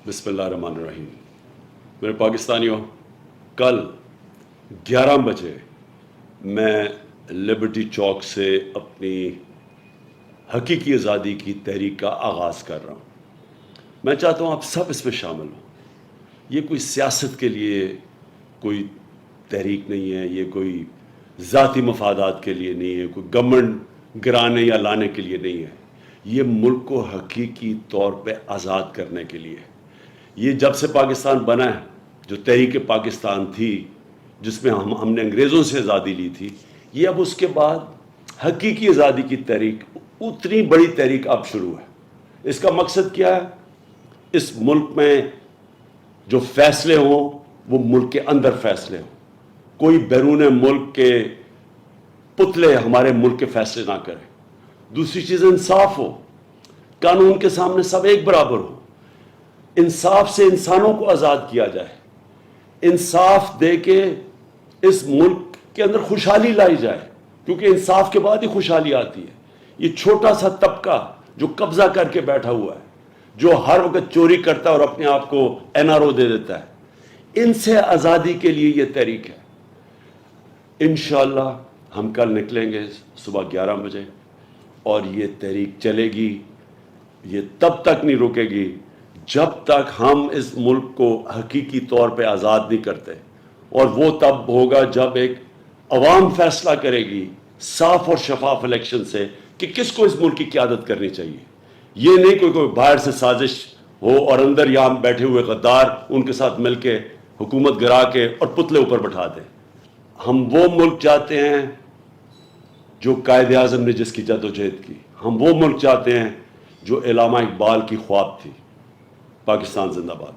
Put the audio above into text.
بسم اللہ الرحمن الرحیم. میرے پاکستانیوں، کل 11 بجے میں لبرٹی چوک سے اپنی حقیقی آزادی کی تحریک کا آغاز کر رہا ہوں. میں چاہتا ہوں آپ سب اس میں شامل ہوں. یہ کوئی سیاست کے لیے کوئی تحریک نہیں ہے، یہ کوئی ذاتی مفادات کے لیے نہیں ہے، کوئی گورنمنٹ گرانے یا لانے کے لیے نہیں ہے. یہ ملک کو حقیقی طور پہ آزاد کرنے کے لیے. یہ جب سے پاکستان بنا ہے، جو تحریک پاکستان تھی جس میں ہم نے انگریزوں سے آزادی لی تھی، یہ اب اس کے بعد حقیقی آزادی کی تحریک، اتنی بڑی تحریک اب شروع ہے. اس کا مقصد کیا ہے؟ اس ملک میں جو فیصلے ہوں وہ ملک کے اندر فیصلے ہوں. کوئی بیرون ملک کے پتلے ہمارے ملک کے فیصلے نہ کرے. دوسری چیز انصاف ہو، قانون کے سامنے سب ایک برابر ہو. انصاف سے انسانوں کو آزاد کیا جائے. انصاف دے کے اس ملک کے اندر خوشحالی لائی جائے، کیونکہ انصاف کے بعد ہی خوشحالی آتی ہے. یہ چھوٹا سا طبقہ جو قبضہ کر کے بیٹھا ہوا ہے، جو ہر وقت چوری کرتا ہے اور اپنے آپ کو NRO دے دیتا ہے، ان سے آزادی کے لیے یہ تحریک ہے. انشاءاللہ ہم کل نکلیں گے صبح 11 بجے اور یہ تحریک چلے گی. یہ تب تک نہیں رکے گی جب تک ہم اس ملک کو حقیقی طور پہ آزاد نہیں کرتے. اور وہ تب ہوگا جب ایک عوام فیصلہ کرے گی صاف اور شفاف الیکشن سے کہ کس کو اس ملک کی قیادت کرنی چاہیے. یہ نہیں کوئی باہر سے سازش ہو اور اندر یہاں بیٹھے ہوئے غدار ان کے ساتھ مل کے حکومت گرا کے اور پتلے اوپر بٹھا دیں. ہم وہ ملک چاہتے ہیں جو قائد اعظم نے جس کی جدوجہد کی. ہم وہ ملک چاہتے ہیں جو علامہ اقبال کی خواب تھی. پاکستان زندہ باد.